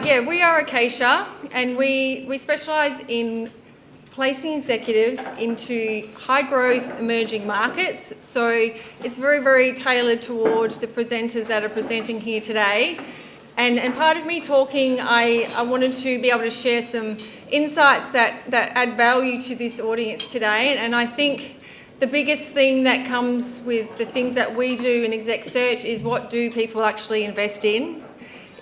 we are Acacia, and we specialise in placing executives into high growth emerging markets. So it's very, very tailored towards the presenters that are presenting here today. And part of me talking, I wanted to be able to share some insights that add value to this audience today. And I think the biggest thing that comes with the things that we do in exec search is, what do people actually invest in?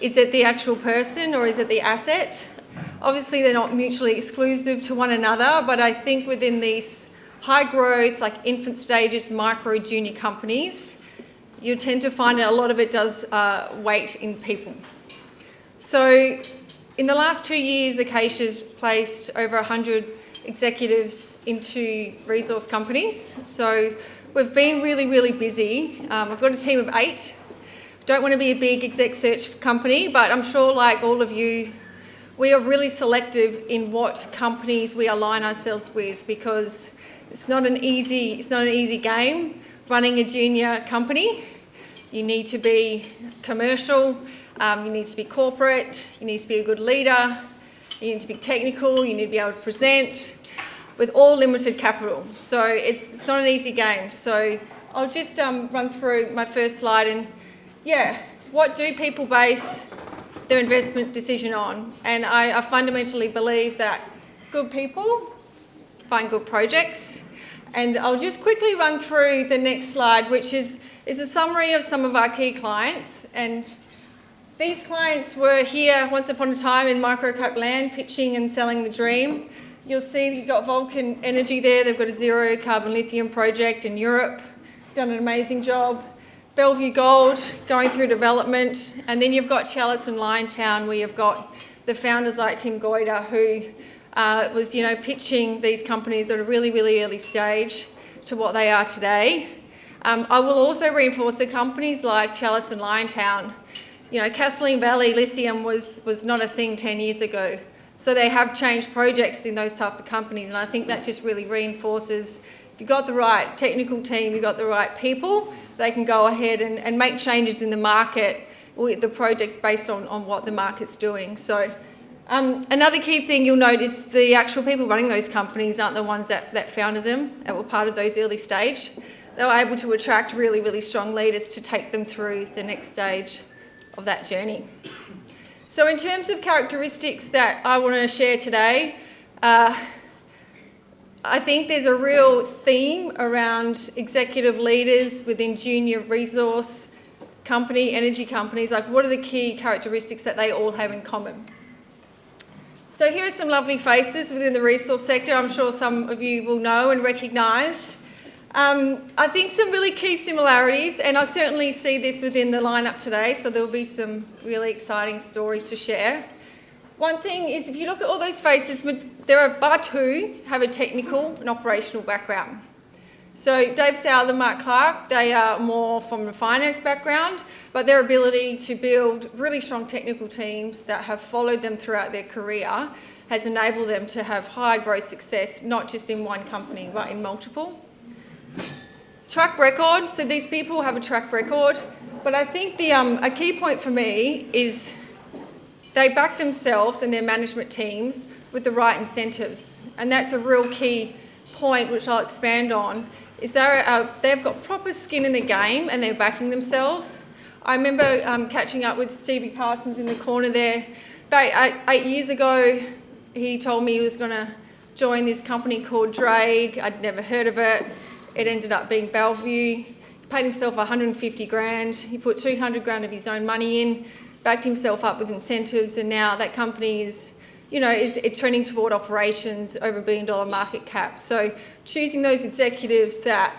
Is it the actual person or is it the asset? Obviously, they're not mutually exclusive to one another, but I think within these high growth, like infant stages, micro junior companies, you tend to find that a lot of it does weight in people. So in the last 2 years, Acacia's placed over 100 executives into resource companies. So we've been really, really busy. I've got a team of 8. Don't want to be a big exec search company, but I'm sure, like all of you, we are really selective in what companies we align ourselves with, because it's not an easy game running a junior company. You need to be commercial, you need to be corporate, you need to be a good leader, you need to be technical, you need to be able to present with all limited capital. So it's not an easy game. So I'll just run through my first slide and what do people base their investment decision on? And I fundamentally believe that good people find good projects. And I'll just quickly run through the next slide, which is a summary of some of our key clients. And these clients were here once upon a time in microcap land, pitching and selling the dream. You'll see you've got Vulcan Energy there. They've got a zero carbon lithium project in Europe, done an amazing job. Bellevue Gold going through development, and then you've got Chalice and Liontown, where you've got the founders like Tim Goyder, who was pitching these companies at a really, really early stage to what they are today. I will also reinforce the companies like Chalice and Liontown. Kathleen Valley Lithium was not a thing 10 years ago. So they have changed projects in those types of companies, and I think that just really reinforces, if you've got the right technical team, you've got the right people, they can go ahead and make changes in the market with the project based on what the market's doing. So another key thing you'll note is the actual people running those companies aren't the ones that founded them, that were part of those early stage. They were able to attract really, really strong leaders to take them through the next stage of that journey. So in terms of characteristics that I want to share today, I think there's a real theme around executive leaders within junior resource energy companies. Like, what are the key characteristics that they all have in common? So here are some lovely faces within the resource sector. I'm sure some of you will know and recognise. I think some really key similarities, and I certainly see this within the lineup today, so there'll be some really exciting stories to share. One thing is, if you look at all those faces, there are bar 2 have a technical and operational background. So Dave Sowell and Mark Clark, they are more from a finance background, but their ability to build really strong technical teams that have followed them throughout their career has enabled them to have high growth success, not just in one company, but in multiple. Track record, so these people have a track record, but I think a key point for me is they back themselves and their management teams with the right incentives. And that's a real key point, which I'll expand on, is they've got proper skin in the game and they're backing themselves. I remember catching up with Stevie Parsons in the corner there. About 8 years ago, he told me he was going to join this company called Drake. I'd never heard of it. It ended up being Bellevue. He paid himself 150 grand. He put 200 grand of his own money in, backed himself up with incentives, and now that company is trending toward operations, over $1 billion market cap. So choosing those executives that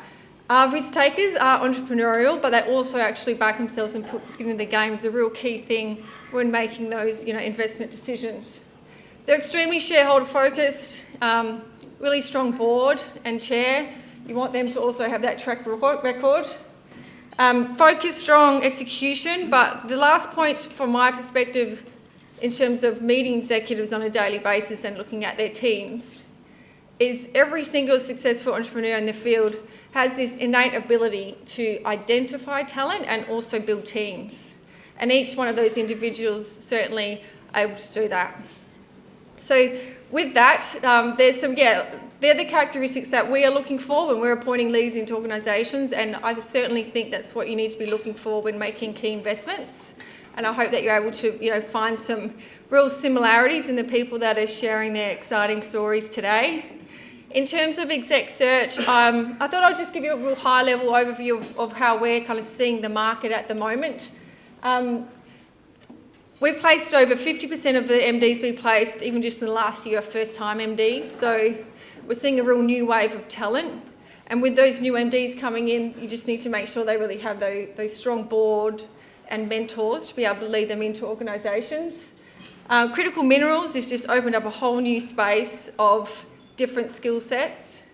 are risk takers, are entrepreneurial, but they also actually back themselves and put skin in the game is a real key thing when making those investment decisions. They're extremely shareholder focused, really strong board and chair. You want them to also have that track record. Focus, strong execution, but the last point from my perspective in terms of meeting executives on a daily basis and looking at their teams is every single successful entrepreneur in the field has this innate ability to identify talent and also build teams. And each one of those individuals certainly able to do that. So with that, there's some, they're the characteristics that we are looking for when we're appointing leaders into organisations, and I certainly think that's what you need to be looking for when making key investments. And I hope that you're able to, find some real similarities in the people that are sharing their exciting stories today. In terms of exec search, I thought I'd just give you a real high-level overview of how we're kind of seeing the market at the moment. We've placed over 50% of the MDs we placed, even just in the last year, are first-time MDs. So we're seeing a real new wave of talent. And with those new MDs coming in, you just need to make sure they really have those strong board and mentors to be able to lead them into organisations. Critical minerals has just opened up a whole new space of different skill sets.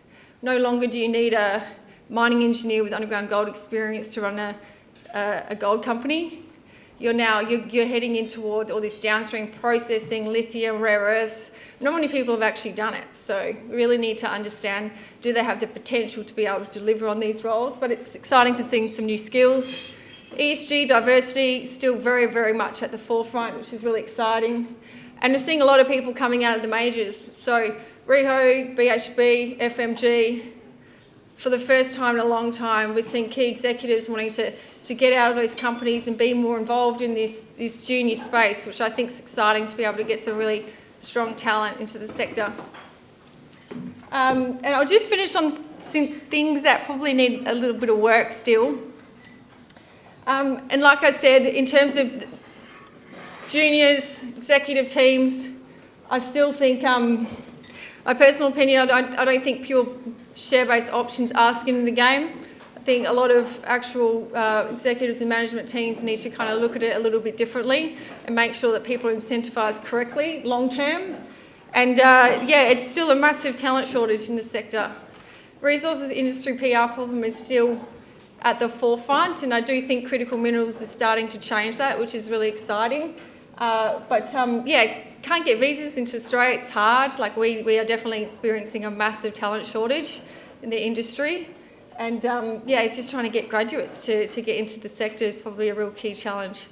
No longer do you need a mining engineer with underground gold experience to run a gold company. You're heading in toward all this downstream processing, lithium, rare earths. Not many people have actually done it, so we really need to understand, do they have the potential to be able to deliver on these roles? But it's exciting to see some new skills. ESG, diversity, still very, very much at the forefront, which is really exciting. And we're seeing a lot of people coming out of the majors. So Riho, BHP, FMG, for the first time in a long time, we're seeing key executives wanting to get out of those companies and be more involved in this junior space, which I think is exciting to be able to get some really strong talent into the sector. And I'll just finish on some things that probably need a little bit of work still. And like I said, in terms of juniors, executive teams, I still think, my personal opinion, I don't think pure share-based options are skin in the game. I think a lot of actual executives and management teams need to kind of look at it a little bit differently and make sure that people are incentivised correctly long-term. And it's still a massive talent shortage in the sector. Resources industry PR problem is still at the forefront, and I do think critical minerals is starting to change that, which is really exciting. Can't get visas into Australia, it's hard. Like we are definitely experiencing a massive talent shortage in the industry. And just trying to get graduates to get into the sector is probably a real key challenge.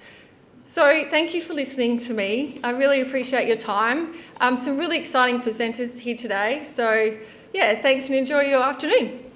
So thank you for listening to me. I really appreciate your time. Some really exciting presenters here today. So thanks and enjoy your afternoon.